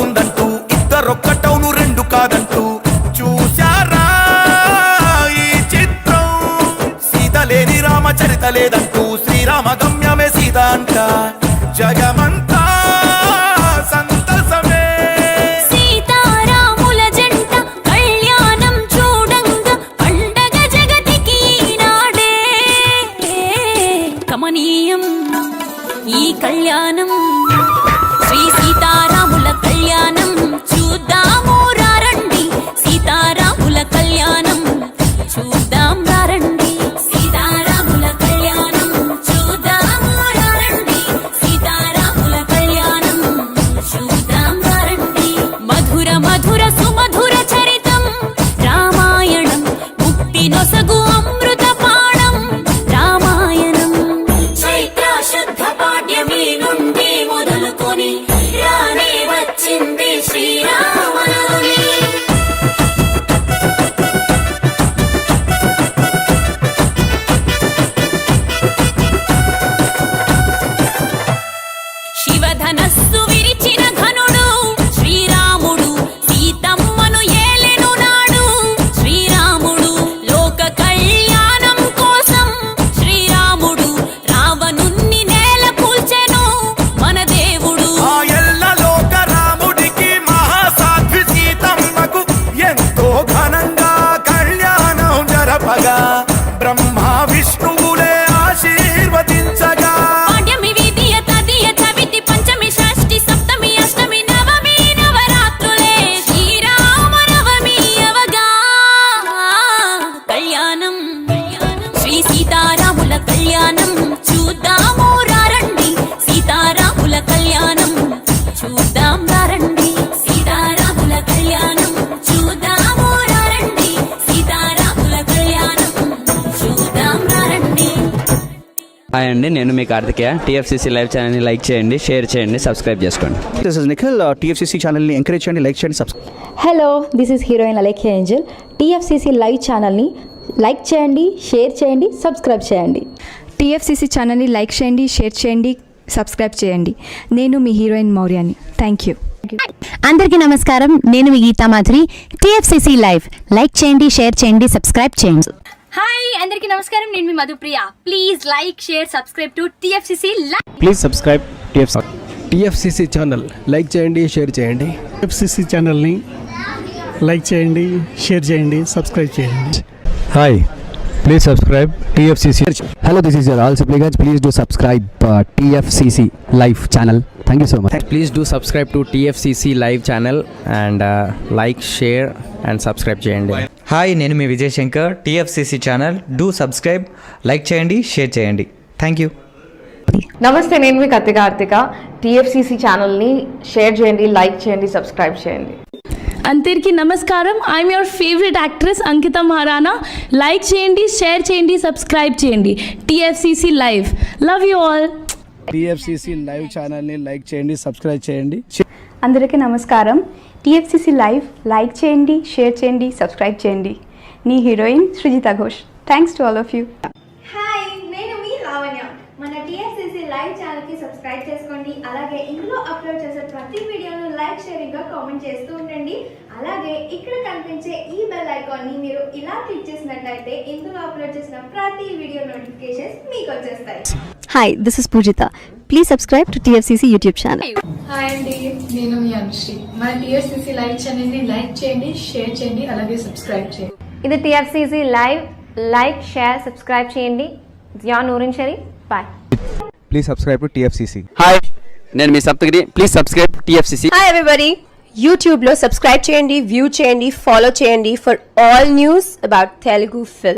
ఉందంటూ ఇద్దరొక్కటవును రెండు కాదంటూ చూశారా ఈ చిత్రం సీత లేని రామచరిత లేదంటూ శ్రీరామ గమ్యమే సీత అంట జగమంతా సంతసమే సీతారాముల జంట కళ్యాణం చూడంగా పండగ జగతికి నాడే కమనీయం ఈ కళ్యాణం శ్రీ సీతారాముల కళ్యాణం చూద్దాము రండి సీతారాముల కళ్యాణం చూద్దాం రండి సీతారాముల కళ్యాణం చూద్దాము రండి సీతారాముల కళ్యాణం చూద్దాం రండి మధుర మధుర సుమధుర చరితం రామాయణం ముక్తి నొసగు అమృత పాణం రామాయణం చైత్ర శుద్ధ పాడ్యమి నుండి మొదలుకొని రానే వచ్చింది శ్రీరామనవమి శివధనస్సు విరిచిన ఘనుడు శ్రీరాముడు సీతమ్మను ఏలెను నాడు శ్రీరాముడు లోక కళ్యాణం కోసం శ్రీరాముడు రావణుణ్ణి నేల కూల్చెను మన దేవుడు ఆ ఎల్ల లోక రాముడికి మహాసాధ్వి సీతమ్మకు ఎంతో ఘనంగా కళ్యాణం జరపగా బ్రహ్మ విష్ణువులే ఆశీర్వదించగా పాడ్యమి విధియ తదియ చవితి పంచమి షష్ఠి సప్తమి అష్టమి నవమి నవరాత్రులే శ్రీరామనవమి అవగా కళ్యాణం శ్రీ సీతారాముల కళ్యాణం చూద్దాము రండి సీతారాముల కళ్యాణం చూద్దాం రండి సీతారాముల కళ్యాణం చూద్దాము రండి సీతారాముల కళ్యాణం చూద్దాం రండి హాయ్ అండి, నేను మీ కార్తికేయ. టీఎఫ్సీసీ లైవ్ ఛానల్ని లైక్ చేయండి, షేర్ చేయండి, సబ్స్క్రైబ్ చేసుకోండి. This is Nikhil. టీఎఫ్సీసీ ఛానల్ని ఎంకరేజ్ చేయండి, లైక్ చేయండి, subscribe. Hello, this is heroine Alekhya Angel. TFCC live ఛానల్ని లైక్ చేయండి, షేర్ చేయండి, సబ్స్క్రైబ్ చేయండి. టీఎఫ్సీసీ ఛానల్ని లైక్ చేయండి, షేర్ చేయండి, సబ్స్క్రైబ్ చేయండి. నేను మీ హీరోయిన్ మౌర్యాని. Thank you. అందరికీ నమస్కారం, నేను మీ Geetha Madhuri. TFCC live like చేయండి, షేర్ చేయండి, సబ్స్క్రైబ్ చేయండి. హాయ్ అందరికీ నమస్కారం, నేను మీ Madhupriya. Please like share subscribe to TFCC live. Please subscribe TFCC channel. Like చేయండి, షేర్ చేయండి. టీఎఫ్సీసీ ఛానల్ని లైక్ చేయండి, షేర్ చేయండి, సబ్స్క్రైబ్ చేయండి. Hi, please subscribe TFCC. Hello, this is your all Sipligunj. Please do subscribe TFCC live channel. Thank you so much. Please do subscribe to TFCC live channel and like, share and subscribe చేయండి. Hi, నేను మీ Vijay Shankar. TFCC channel do subscribe, like చేయండి, share చేయండి. Thank you. నమస్తే, నేను మీ Karthika. TFCC ఛానల్ని share చేయండి, like చేయండి, సబ్స్క్రైబ్ చేయండి. అందరికీ నమస్కారం, I'm your favourite actress Ankita Maharana. Like చేయండి, షేర్ చేయండి, సబ్స్క్రైబ్ చేయండి. TFCC live. Love you all. TFCC live ఛానల్ని లైక్ చేయండి, సబ్స్క్రైబ్ చేయండి. అందరికీ నమస్కారం. టీఎఫ్సీసీ లైవ్ లైక్ చేయండి, షేర్ చేయండి, సబ్స్క్రైబ్ చేయండి. నీ heroine Srujitha Ghosh. Thanks to all of you. Hi, నేను మీ లావణ్య. మన టీఎఫ్సీసీ లైవ్ ఛానల్కి సబ్స్క్రైబ్ చేసుకోండి. అలాగే ఇందులో అప్లోడ్ చేసే ప్రతి వీడియోను లైక్, షేరింగ్గా కామెంట్ చేస్తూ ఉండండి. అలాగే ఇక్కడ కనిపించే ఈ బెల్ ఐకాన్ని మీరు ఇలా క్లిక్ చేసినట్లయితే ఇందులో అప్లోడ్ చేసిన ప్రతి వీడియో నోటిఫికేషన్స్ మీకు వచ్చేస్తాయి. Hi, this is Poojitha. Please subscribe to TFCC YouTube channel. Hi అండి, నేను మీ అనుశ్రీ. మన టీఎఫ్సీసీ లైవ్ ఛానల్ని లైక్ చేయండి, షేర్ చేయండి, అలాగే సబ్స్క్రైబ్ చేయండి. ఇది TFCC live. Like, share, subscribe చేయండి. Zia Noorin Sharif. Bye. Please subscribe to TFCC. Hi, నేను మీ Saptagiri. Please subscribe TFCC. Hi everybody, యూట్యూబ్లో సబ్స్క్రైబ్ చేయండి, వ్యూ చేయండి, ఫాలో చేయండి for all news about Telugu film.